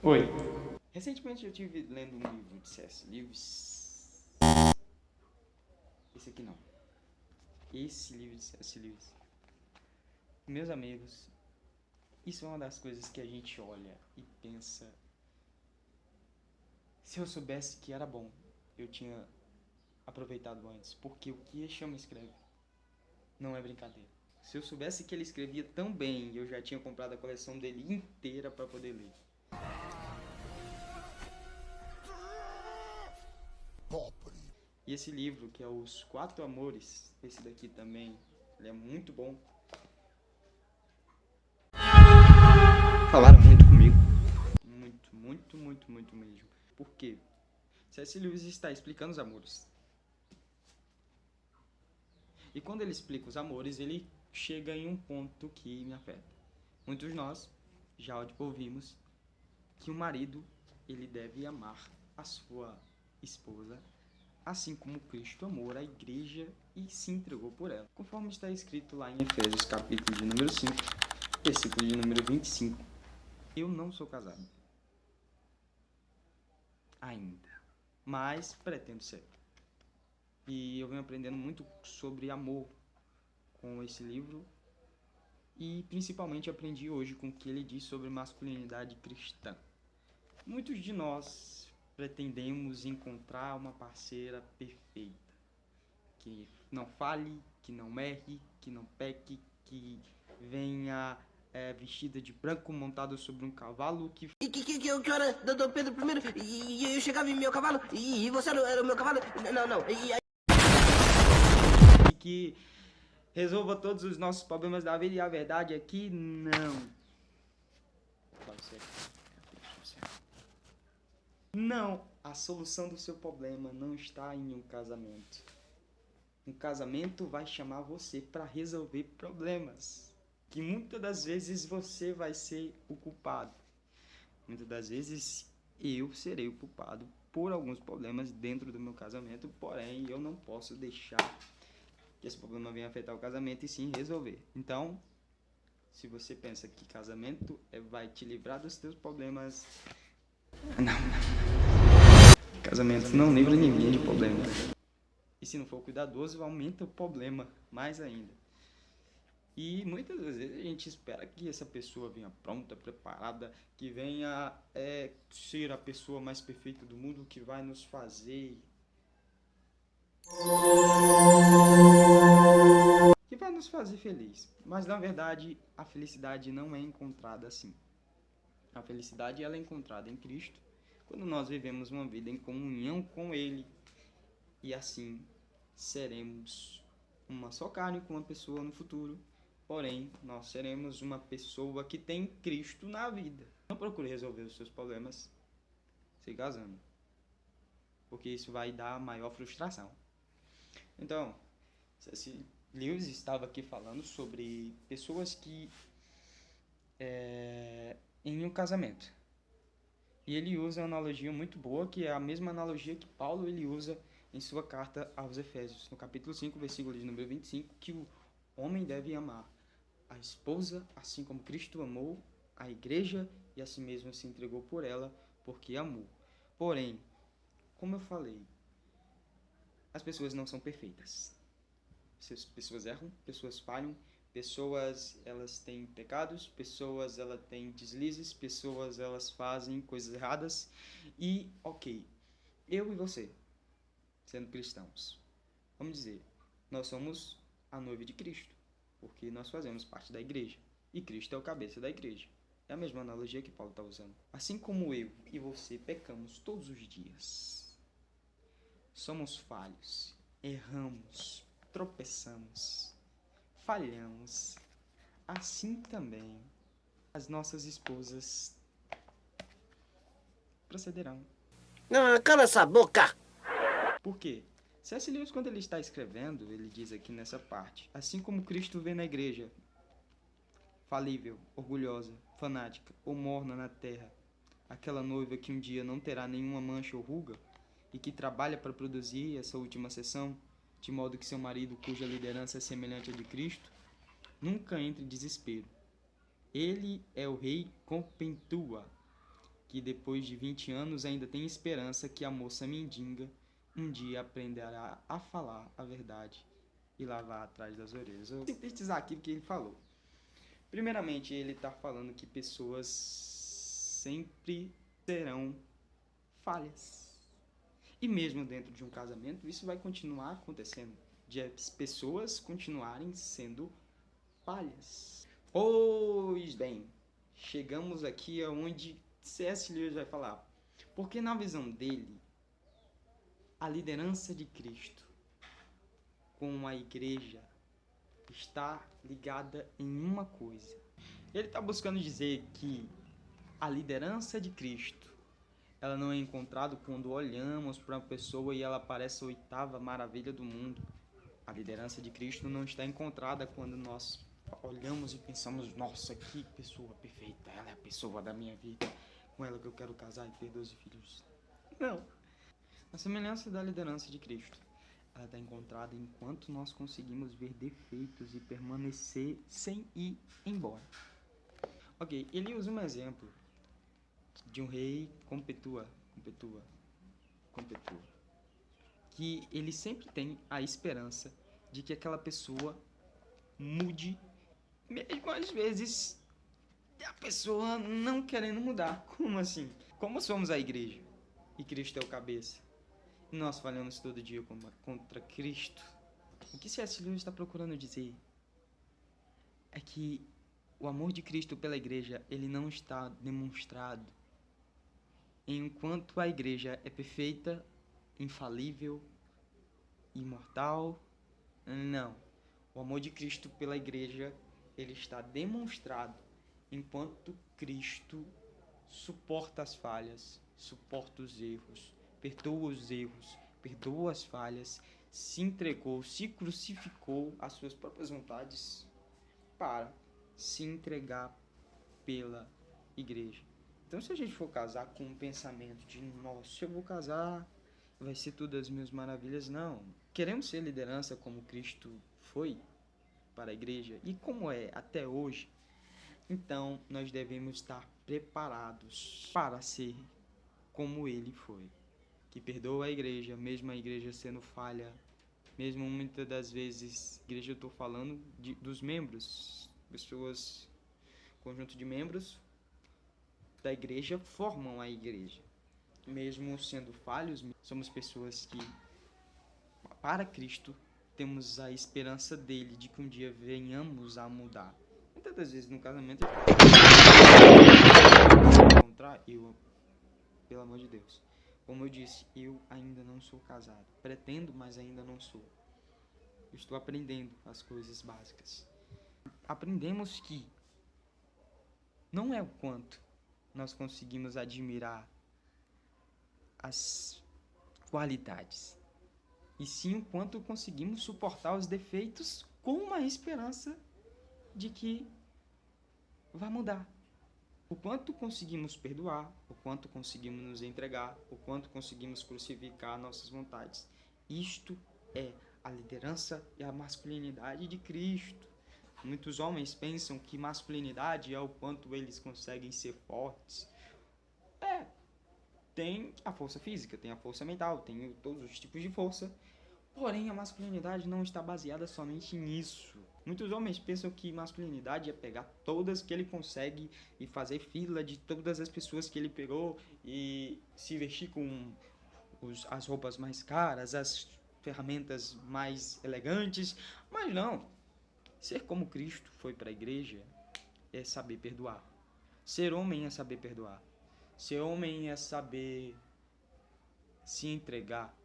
Oi. Recentemente eu estive lendo um livro de C.S. Lewis. Esse aqui não. Esse livro de C.S. Lewis. Meus amigos, isso é uma das coisas que a gente olha e pensa. Se eu soubesse que era bom, eu tinha aproveitado antes. Porque o que este homem escreve não é brincadeira. Se eu soubesse que ele escrevia tão bem, eu já tinha comprado a coleção dele inteira para poder ler. E esse livro, que é Os Quatro Amores, esse daqui também, ele é muito bom. Falaram muito comigo. Muito mesmo. Por quê? C.S. Lewis está explicando os amores. E quando ele explica os amores, ele chega em um ponto que me afeta. Muitos de nós já ouvimos que o marido, ele deve amar a sua esposa, assim como Cristo amou a igreja e se entregou por ela. Conforme está escrito lá em Efésios capítulo de número 5, versículo de número 25. Eu não sou casado. Ainda. Mas pretendo ser. E eu venho aprendendo muito sobre amor com esse livro. E principalmente aprendi hoje com o que ele diz sobre masculinidade cristã. Muitos de nós pretendemos encontrar uma parceira perfeita. Que não fale, que não erre, que não peque, que venha vestida de branco, montada sobre um cavalo, que hora, Dom Pedro I, e eu chegava em meu cavalo, e você era o meu cavalo? Não. que resolva todos os nossos problemas da vida, e a verdade é que não. Não, a solução do seu problema não está em um casamento. Um casamento vai chamar você para resolver problemas, que muitas das vezes você vai ser o culpado. Muitas das vezes eu serei o culpado por alguns problemas dentro do meu casamento, porém eu não posso deixar que esse problema venha afetar o casamento e sim resolver. Então, se você pensa que casamento vai te livrar dos teus problemas, não. Casamento não livra ninguém de problema. E se não for cuidadoso, aumenta o problema mais ainda. E muitas vezes a gente espera que essa pessoa venha pronta, preparada, que venha ser a pessoa mais perfeita do mundo, que vai nos fazer... que vai nos fazer feliz. Mas na verdade, a felicidade não é encontrada assim. A felicidade ela é encontrada em Cristo, quando nós vivemos uma vida em comunhão com Ele. E assim seremos uma só carne com uma pessoa no futuro. Porém, nós seremos uma pessoa que tem Cristo na vida. Não procure resolver os seus problemas se casando, porque isso vai dar maior frustração. Então, C.S. Lewis estava aqui falando sobre pessoas que em um casamento. E ele usa uma analogia muito boa, que é a mesma analogia que Paulo ele usa em sua carta aos Efésios, no capítulo 5, versículo de número 25, que o homem deve amar a esposa, assim como Cristo amou a igreja e a si mesmo se entregou por ela, porque amou. Porém, como eu falei, as pessoas não são perfeitas. Pessoas erram, pessoas falham, pessoas elas têm pecados, pessoas elas têm deslizes, pessoas elas fazem coisas erradas. E, ok, eu e você, sendo cristãos, vamos dizer, nós somos a noiva de Cristo, porque nós fazemos parte da igreja, e Cristo é o cabeça da igreja. É a mesma analogia que Paulo está usando. Assim como eu e você pecamos todos os dias, somos falhos, erramos, tropeçamos, falhamos, assim também as nossas esposas procederão. Não, cala essa boca! Por quê? C.S. Lewis, quando ele está escrevendo, ele diz aqui nessa parte: assim como Cristo vê na igreja, falível, orgulhosa, fanática ou morna na terra, aquela noiva que um dia não terá nenhuma mancha ou ruga e que trabalha para produzir essa última sessão, de modo que seu marido, cuja liderança é semelhante à de Cristo, nunca entre em desespero. Ele é o rei Compentua, que depois de 20 anos ainda tem esperança que a moça mendiga um dia aprenderá a falar a verdade e lavar atrás das orelhas. Eu vou sintetizar aquilo que ele falou. Primeiramente, ele está falando que pessoas sempre terão falhas. E mesmo dentro de um casamento, isso vai continuar acontecendo, de as pessoas continuarem sendo falhas. Pois bem, chegamos aqui aonde C.S. Lewis vai falar. Porque na visão dele, a liderança de Cristo com a igreja está ligada em uma coisa. Ele está buscando dizer que a liderança de Cristo, ela não é encontrada quando olhamos para uma pessoa e ela parece a oitava maravilha do mundo. A liderança de Cristo não está encontrada quando nós olhamos e pensamos, nossa, que pessoa perfeita, ela é a pessoa da minha vida, com ela que eu quero casar e ter 12 filhos. Não. A semelhança da liderança de Cristo, ela está encontrada enquanto nós conseguimos ver defeitos e permanecer sem ir embora. Ok, ele usa um exemplo de um rei Competua, que ele sempre tem a esperança de que aquela pessoa mude, mesmo às vezes a pessoa não querendo mudar. Como assim? Como somos a igreja e Cristo é o cabeça, e nós falhamos todo dia contra Cristo, o que C.S. Lewis está procurando dizer é que o amor de Cristo pela igreja, ele não está demonstrado enquanto a igreja é perfeita, infalível, imortal. Não. O amor de Cristo pela igreja, ele está demonstrado enquanto Cristo suporta as falhas, suporta os erros, perdoa as falhas, se entregou, se crucificou às suas próprias vontades para se entregar pela igreja. Então, se a gente for casar com um pensamento de, nossa, eu vou casar, vai ser tudo as minhas maravilhas, não. Queremos ser liderança como Cristo foi para a igreja e como é até hoje, então nós devemos estar preparados para ser como ele foi, que perdoa a igreja, mesmo a igreja sendo falha, mesmo muitas das vezes, igreja eu estou falando dos membros, pessoas, conjunto de membros da igreja formam a igreja. Mesmo sendo falhos, somos pessoas que, para Cristo, temos a esperança dele de que um dia venhamos a mudar. Muitas das vezes no casamento encontrar eu, pelo amor de Deus. Como eu disse, eu ainda não sou casado. Pretendo, mas ainda não sou. Eu estou aprendendo as coisas básicas. Aprendemos que não é o quanto nós conseguimos admirar as qualidades, e sim o quanto conseguimos suportar os defeitos com uma esperança de que vai mudar. O quanto conseguimos perdoar, o quanto conseguimos nos entregar, o quanto conseguimos crucificar nossas vontades. Isto é a liderança e a masculinidade de Cristo. Muitos homens pensam que masculinidade é o quanto eles conseguem ser fortes. Tem a força física, tem a força mental, tem todos os tipos de força. Porém, a masculinidade não está baseada somente nisso. Muitos homens pensam que masculinidade é pegar todas que ele consegue e fazer fila de todas as pessoas que ele pegou e se vestir com as roupas mais caras, as ferramentas mais elegantes. Mas não. Ser como Cristo foi para a igreja é saber perdoar. Ser homem é saber perdoar. Ser homem é saber se entregar.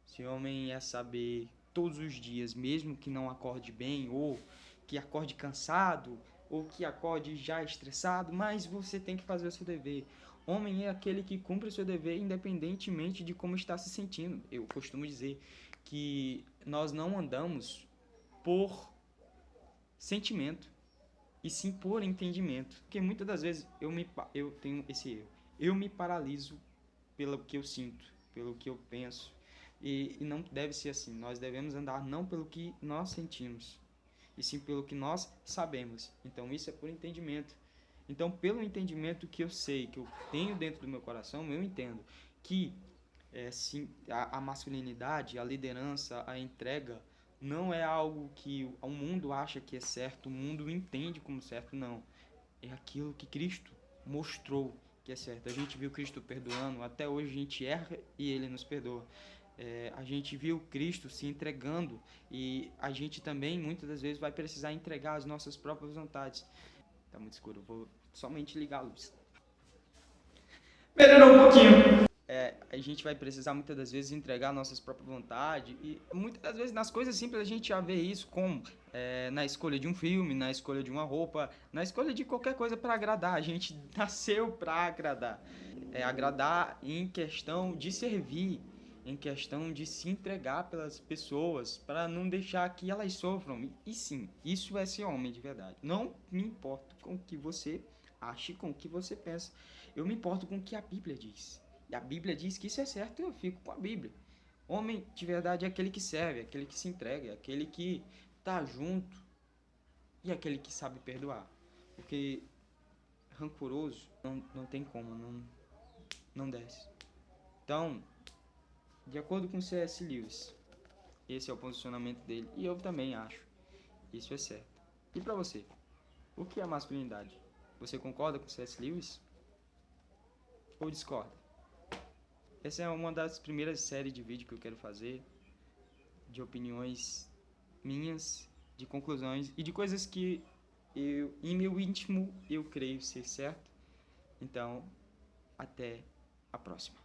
Ser homem é saber todos os dias, mesmo que não acorde bem, ou que acorde cansado, ou que acorde já estressado, mas você tem que fazer o seu dever. Homem é aquele que cumpre o seu dever independentemente de como está se sentindo. Eu costumo dizer que nós não andamos por sentimento, e sim por entendimento. Porque muitas das vezes eu tenho esse erro. Eu me paraliso pelo que eu sinto, pelo que eu penso. E não deve ser assim. Nós devemos andar não pelo que nós sentimos, e sim pelo que nós sabemos. Então isso é por entendimento. Então, pelo entendimento que eu sei, que eu tenho dentro do meu coração, eu entendo que sim, a masculinidade, a liderança, a entrega, não é algo que o mundo acha que é certo, o mundo entende como certo, não. É aquilo que Cristo mostrou que é certo. A gente viu Cristo perdoando, até hoje a gente erra e Ele nos perdoa. A gente viu Cristo se entregando e a gente também, muitas das vezes, vai precisar entregar as nossas próprias vontades. Tá muito escuro, eu vou somente ligar a luz. Melhorou um pouquinho. A gente vai precisar muitas das vezes entregar nossas próprias vontades e muitas das vezes nas coisas simples a gente já vê isso como na escolha de um filme, na escolha de uma roupa, na escolha de qualquer coisa para agradar. A gente nasceu para agradar. Agradar em questão de servir, em questão de se entregar pelas pessoas, para não deixar que elas sofram. E sim, isso é ser homem de verdade. Não me importo com o que você ache, com o que você pensa. Eu me importo com o que a Bíblia diz. E a Bíblia diz que isso é certo e eu fico com a Bíblia. Homem de verdade é aquele que serve, é aquele que se entrega, é aquele que tá junto e é aquele que sabe perdoar. Porque rancoroso não tem como, não desce. Então, de acordo com C.S. Lewis, esse é o posicionamento dele e eu também acho. Isso é certo. E pra você? O que é masculinidade? Você concorda com C.S. Lewis? Ou discorda? Essa é uma das primeiras séries de vídeo que eu quero fazer, de opiniões minhas, de conclusões e de coisas que eu, em meu íntimo, eu creio ser certo. Então, até a próxima.